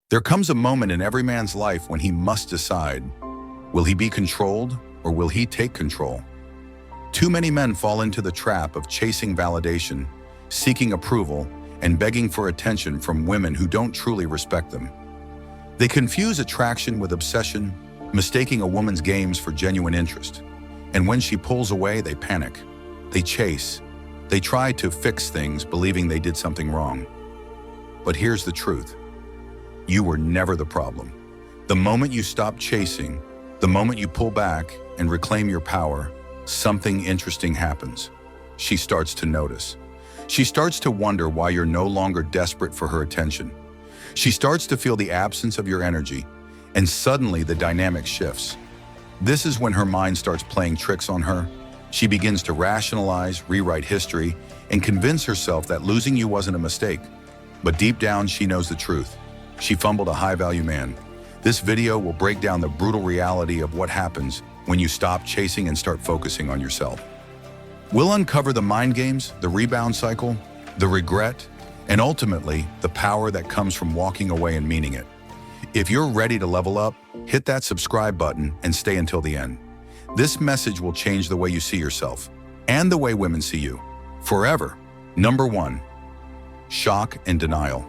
There comes a moment in every man's life when he must decide, will he be controlled or will he take control? Too many men fall into the trap of chasing validation, seeking approval, and begging for attention from women who don't truly respect them. They confuse attraction with obsession, mistaking a woman's games for genuine interest. And when she pulls away, they panic. They chase. They try to fix things, believing they did something wrong. But here's the truth. You were never the problem. The moment you stop chasing, the moment you pull back and reclaim your power, something interesting happens. She starts to notice. She starts to wonder why you're no longer desperate for her attention. She starts to feel the absence of your energy, and suddenly the dynamic shifts. This is when her mind starts playing tricks on her. She begins to rationalize, rewrite history, and convince herself that losing you wasn't a mistake. But deep down, she knows the truth. She fumbled a high-value man. This video will break down the brutal reality of what happens when you stop chasing and start focusing on yourself. We'll uncover the mind games, the rebound cycle, the regret, and ultimately, the power that comes from walking away and meaning it. If you're ready to level up, hit that subscribe button and stay until the end. This message will change the way you see yourself and the way women see you forever. Number 1, shock and denial.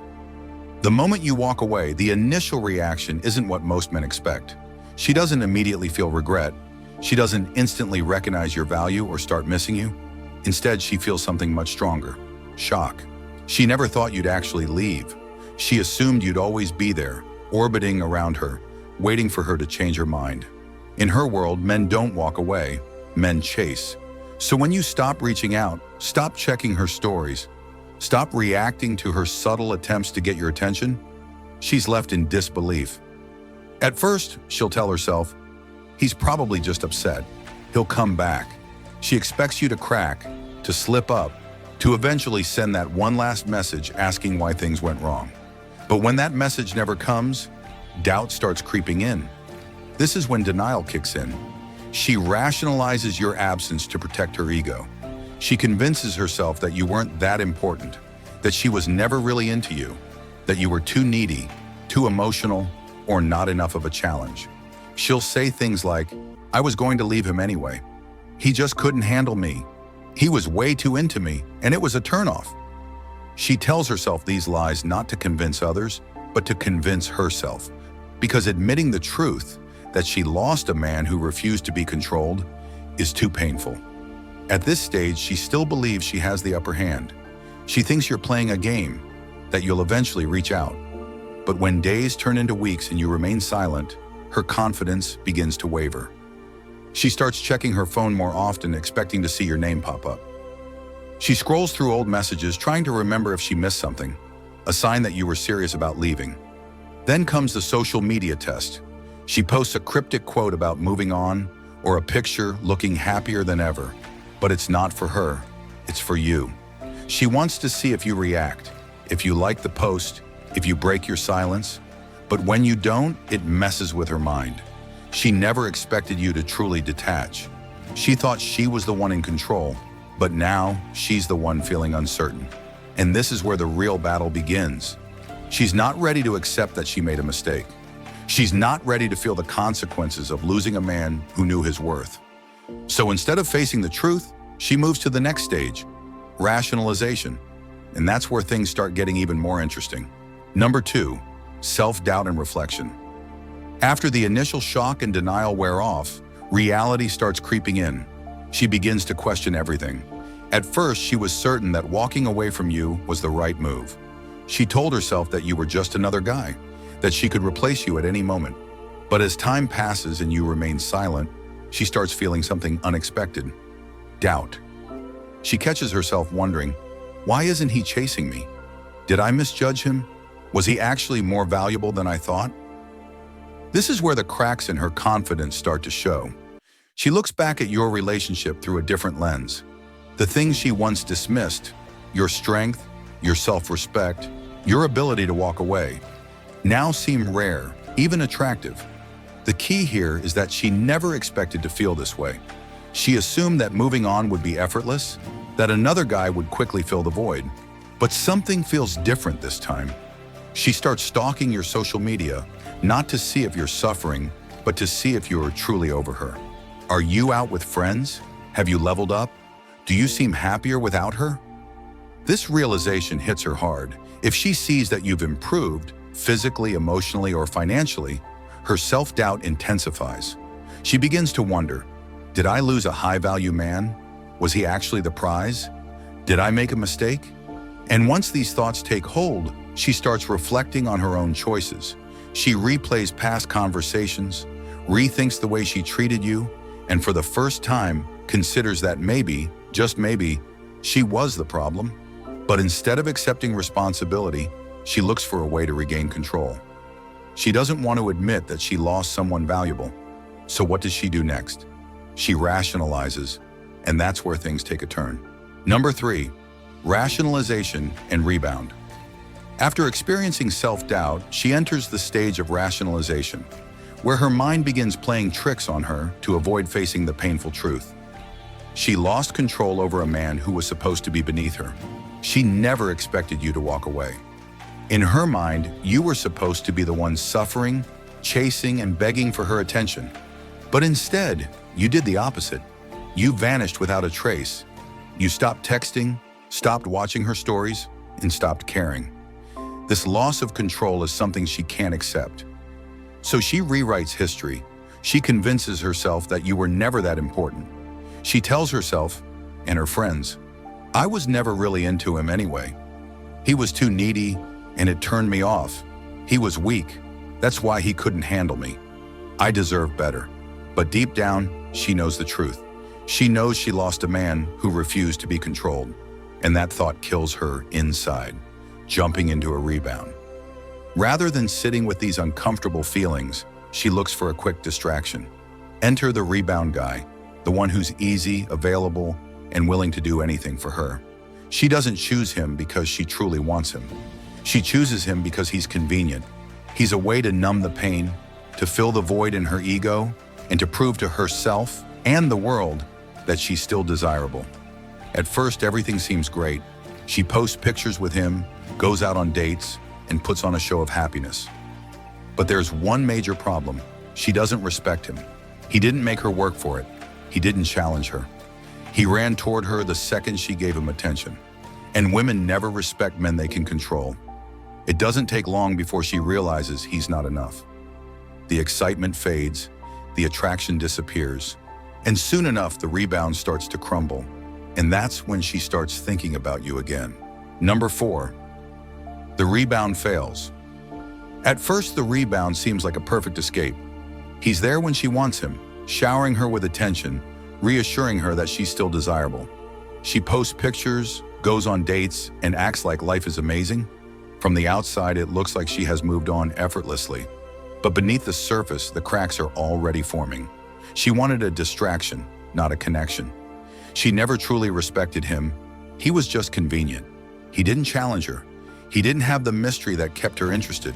The moment you walk away, the initial reaction isn't what most men expect. She doesn't immediately feel regret. She doesn't instantly recognize your value or start missing you. Instead, she feels something much stronger, shock. She never thought you'd actually leave. She assumed you'd always be there, orbiting around her, waiting for her to change her mind. In her world, men don't walk away, men chase. So when you stop reaching out, stop checking her stories, stop reacting to her subtle attempts to get your attention, she's left in disbelief. At first, she'll tell herself, he's probably just upset. He'll come back. She expects you to crack, to slip up, to eventually send that one last message asking why things went wrong. But when that message never comes, doubt starts creeping in. This is when denial kicks in. She rationalizes your absence to protect her ego. She convinces herself that you weren't that important, that she was never really into you, that you were too needy, too emotional, or not enough of a challenge. She'll say things like, I was going to leave him anyway. He just couldn't handle me. He was way too into me, and it was a turnoff. She tells herself these lies not to convince others, but to convince herself. Because admitting the truth that she lost a man who refused to be controlled is too painful. At this stage, she still believes she has the upper hand. She thinks you're playing a game, that you'll eventually reach out. But when days turn into weeks and you remain silent, her confidence begins to waver. She starts checking her phone more often, expecting to see your name pop up. She scrolls through old messages, trying to remember if she missed something, a sign that you were serious about leaving. Then comes the social media test. She posts a cryptic quote about moving on, or a picture looking happier than ever. But it's not for her, it's for you. She wants to see if you react, if you like the post, if you break your silence. But when you don't, it messes with her mind. She never expected you to truly detach. She thought she was the one in control, but now she's the one feeling uncertain. And this is where the real battle begins. She's not ready to accept that she made a mistake. She's not ready to feel the consequences of losing a man who knew his worth. So instead of facing the truth, she moves to the next stage, rationalization. And that's where things start getting even more interesting. Number 2, self-doubt and reflection. After the initial shock and denial wear off, reality starts creeping in. She begins to question everything. At first, she was certain that walking away from you was the right move. She told herself that you were just another guy, that she could replace you at any moment. But as time passes and you remain silent, she starts feeling something unexpected: doubt. She catches herself wondering, why isn't he chasing me? Did I misjudge him? Was he actually more valuable than I thought? This is where the cracks in her confidence start to show. She looks back at your relationship through a different lens. The things she once dismissed, your strength, your self-respect, your ability to walk away, now seem rare, even attractive. The key here is that she never expected to feel this way. She assumed that moving on would be effortless, that another guy would quickly fill the void. But something feels different this time. She starts stalking your social media, not to see if you're suffering, but to see if you are truly over her. Are you out with friends? Have you leveled up? Do you seem happier without her? This realization hits her hard. If she sees that you've improved, physically, emotionally, or financially, her self-doubt intensifies. She begins to wonder, did I lose a high-value man? Was he actually the prize? Did I make a mistake? And once these thoughts take hold, she starts reflecting on her own choices. She replays past conversations, rethinks the way she treated you, and for the first time considers that maybe, just maybe, she was the problem. But instead of accepting responsibility, she looks for a way to regain control. She doesn't want to admit that she lost someone valuable. So what does she do next? She rationalizes, and that's where things take a turn. Number 3, rationalization and rebound. After experiencing self-doubt, she enters the stage of rationalization, where her mind begins playing tricks on her to avoid facing the painful truth. She lost control over a man who was supposed to be beneath her. She never expected you to walk away. In her mind, you were supposed to be the one suffering, chasing, and begging for her attention. But instead, you did the opposite. You vanished without a trace. You stopped texting, stopped watching her stories, and stopped caring. This loss of control is something she can't accept. So she rewrites history. She convinces herself that you were never that important. She tells herself, and her friends, I was never really into him anyway. He was too needy, and it turned me off. He was weak. That's why he couldn't handle me. I deserve better. But deep down, she knows the truth. She knows she lost a man who refused to be controlled. And that thought kills her inside, jumping into a rebound. Rather than sitting with these uncomfortable feelings, she looks for a quick distraction. Enter the rebound guy, the one who's easy, available, and willing to do anything for her. She doesn't choose him because she truly wants him. She chooses him because he's convenient. He's a way to numb the pain, to fill the void in her ego, and to prove to herself and the world that she's still desirable. At first, everything seems great. She posts pictures with him, goes out on dates, and puts on a show of happiness. But there's one major problem. She doesn't respect him. He didn't make her work for it. He didn't challenge her. He ran toward her the second she gave him attention. And women never respect men they can control. It doesn't take long before she realizes he's not enough. The excitement fades, the attraction disappears, and soon enough the rebound starts to crumble. And that's when she starts thinking about you again. Number 4, the rebound fails. At first, the rebound seems like a perfect escape. He's there when she wants him, showering her with attention, reassuring her that she's still desirable. She posts pictures, goes on dates, and acts like life is amazing. From the outside, it looks like she has moved on effortlessly. But beneath the surface, the cracks are already forming. She wanted a distraction, not a connection. She never truly respected him. He was just convenient. He didn't challenge her. He didn't have the mystery that kept her interested.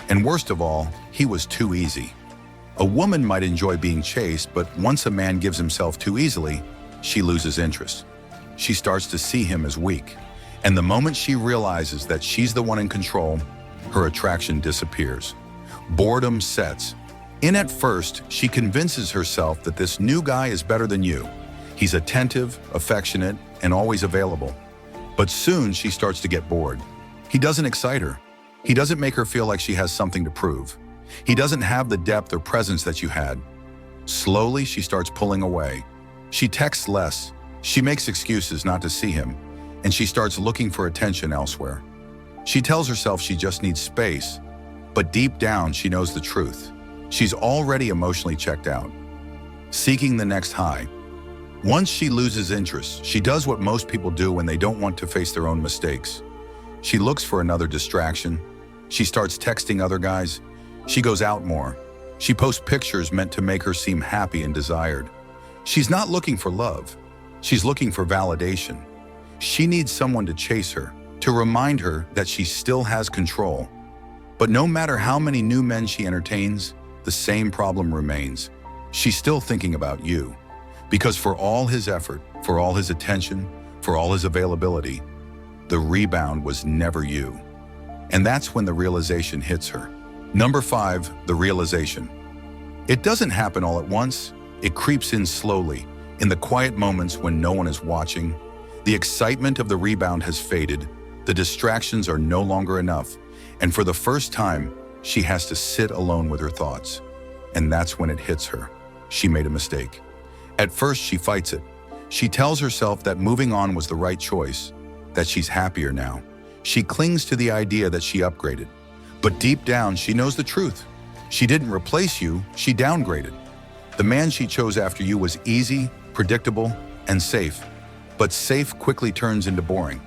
And worst of all, he was too easy. A woman might enjoy being chased, but once a man gives himself too easily, she loses interest. She starts to see him as weak. And the moment she realizes that she's the one in control, her attraction disappears. Boredom sets in. At first, she convinces herself that this new guy is better than you. He's attentive, affectionate, and always available. But soon she starts to get bored. He doesn't excite her. He doesn't make her feel like she has something to prove. He doesn't have the depth or presence that you had. Slowly, she starts pulling away. She texts less. She makes excuses not to see him, and she starts looking for attention elsewhere. She tells herself she just needs space, but deep down, she knows the truth. She's already emotionally checked out, seeking the next high. Once she loses interest, she does what most people do when they don't want to face their own mistakes. She looks for another distraction. She starts texting other guys. She goes out more. She posts pictures meant to make her seem happy and desired. She's not looking for love. She's looking for validation. She needs someone to chase her, to remind her that she still has control. But no matter how many new men she entertains, the same problem remains. She's still thinking about you. Because for all his effort, for all his attention, for all his availability, the rebound was never you. And that's when the realization hits her. Number 5, the realization. It doesn't happen all at once. It creeps in slowly, in the quiet moments when no one is watching. The excitement of the rebound has faded. The distractions are no longer enough. And for the first time, she has to sit alone with her thoughts. And that's when it hits her. She made a mistake. At first, she fights it. She tells herself that moving on was the right choice, that she's happier now. She clings to the idea that she upgraded. But deep down, she knows the truth. She didn't replace you, she downgraded. The man she chose after you was easy, predictable, and safe. But safe quickly turns into boring.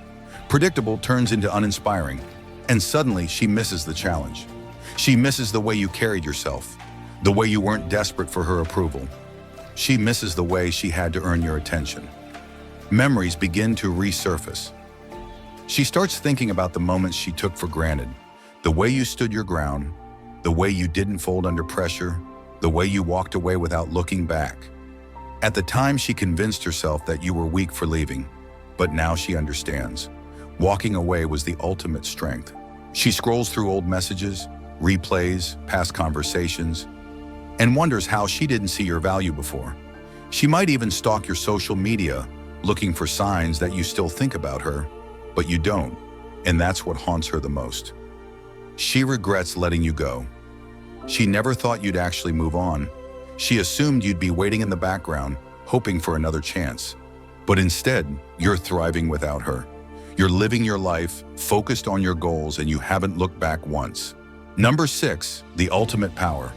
Predictable turns into uninspiring. And suddenly, she misses the challenge. She misses the way you carried yourself, the way you weren't desperate for her approval. She misses the way she had to earn your attention. Memories begin to resurface. She starts thinking about the moments she took for granted, the way you stood your ground, the way you didn't fold under pressure, the way you walked away without looking back. At the time, she convinced herself that you were weak for leaving, but now she understands. Walking away was the ultimate strength. She scrolls through old messages, replays past conversations, and wonders how she didn't see your value before. She might even stalk your social media, looking for signs that you still think about her, but you don't, and that's what haunts her the most. She regrets letting you go. She never thought you'd actually move on. She assumed you'd be waiting in the background, hoping for another chance. But instead, you're thriving without her. You're living your life, focused on your goals, and you haven't looked back once. Number 6, the ultimate power.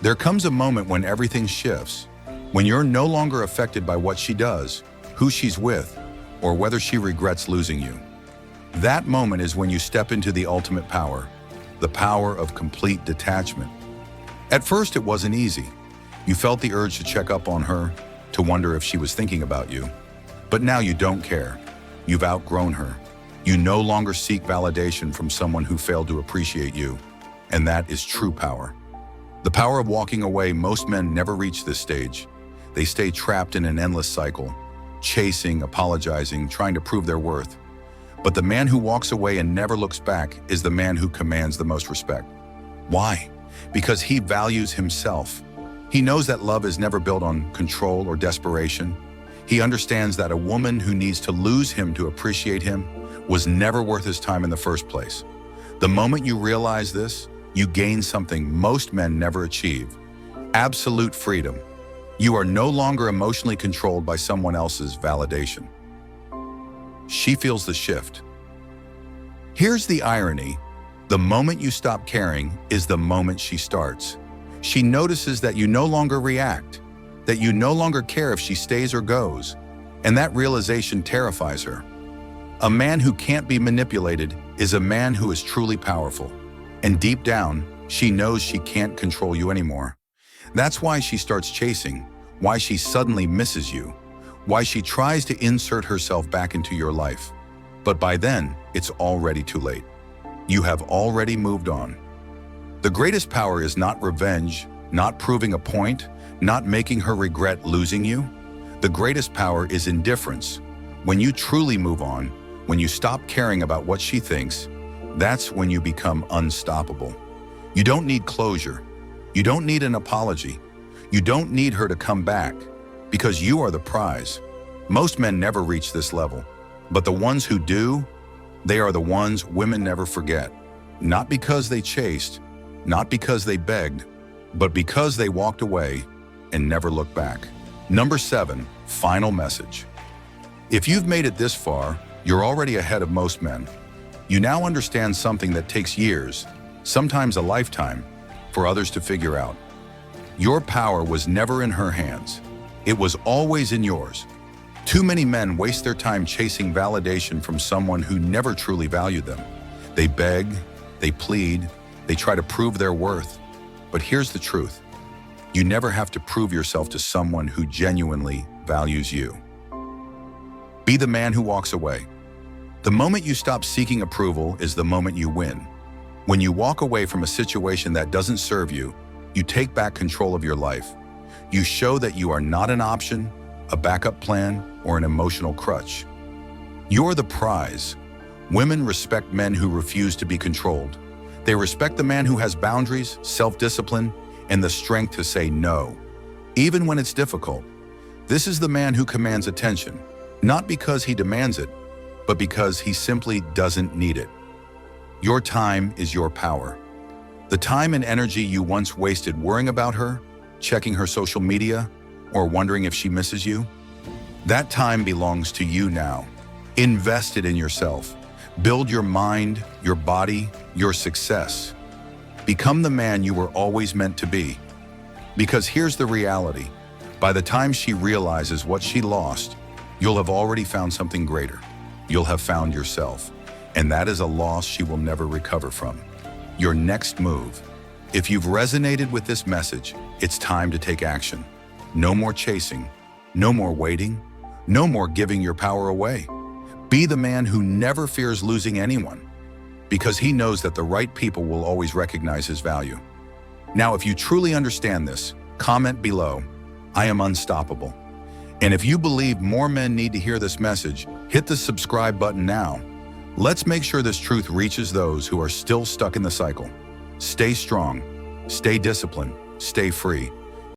There comes a moment when everything shifts, when you're no longer affected by what she does, who she's with, or whether she regrets losing you. That moment is when you step into the ultimate power, the power of complete detachment. At first, it wasn't easy. You felt the urge to check up on her, to wonder if she was thinking about you. But now you don't care. You've outgrown her. You no longer seek validation from someone who failed to appreciate you. And that is true power. The power of walking away. Most men never reach this stage. They stay trapped in an endless cycle, chasing, apologizing, trying to prove their worth. But the man who walks away and never looks back is the man who commands the most respect. Why? Because he values himself. He knows that love is never built on control or desperation. He understands that a woman who needs to lose him to appreciate him was never worth his time in the first place. The moment you realize this, you gain something most men never achieve: absolute freedom. You are no longer emotionally controlled by someone else's validation. She feels the shift. Here's the irony. The moment you stop caring is the moment she starts. She notices that you no longer react, that you no longer care if she stays or goes, and that realization terrifies her. A man who can't be manipulated is a man who is truly powerful. And deep down, she knows she can't control you anymore. That's why she starts chasing, why she suddenly misses you, why she tries to insert herself back into your life. But by then, it's already too late. You have already moved on. The greatest power is not revenge, not proving a point, not making her regret losing you. The greatest power is indifference. When you truly move on, when you stop caring about what she thinks, that's when you become unstoppable. You don't need closure. You don't need an apology. You don't need her to come back, because you are the prize. Most men never reach this level, but the ones who do, they are the ones women never forget. Not because they chased, not because they begged, but because they walked away and never looked back. Number 7, final message. If you've made it this far, you're already ahead of most men. You now understand something that takes years, sometimes a lifetime, for others to figure out. Your power was never in her hands. It was always in yours. Too many men waste their time chasing validation from someone who never truly valued them. They beg, they plead, they try to prove their worth. But here's the truth. You never have to prove yourself to someone who genuinely values you. Be the man who walks away. The moment you stop seeking approval is the moment you win. When you walk away from a situation that doesn't serve you, you take back control of your life. You show that you are not an option, a backup plan, or an emotional crutch. You're the prize. Women respect men who refuse to be controlled. They respect the man who has boundaries, self-discipline, and the strength to say no, even when it's difficult. This is the man who commands attention, not because he demands it, but because he simply doesn't need it. Your time is your power. The time and energy you once wasted worrying about her, checking her social media, or wondering if she misses you, that time belongs to you now. Invest it in yourself. Build your mind, your body, your success. Become the man you were always meant to be. Because here's the reality. By the time she realizes what she lost, you'll have already found something greater. You'll have found yourself. And that is a loss she will never recover from. Your next move. If you've resonated with this message, it's time to take action. No more chasing, no more waiting, no more giving your power away. Be the man who never fears losing anyone, because he knows that the right people will always recognize his value. Now, if you truly understand this, comment below, "I am unstoppable." And if you believe more men need to hear this message, hit the subscribe button now. Let's make sure this truth reaches those who are still stuck in the cycle. Stay strong, stay disciplined, stay free.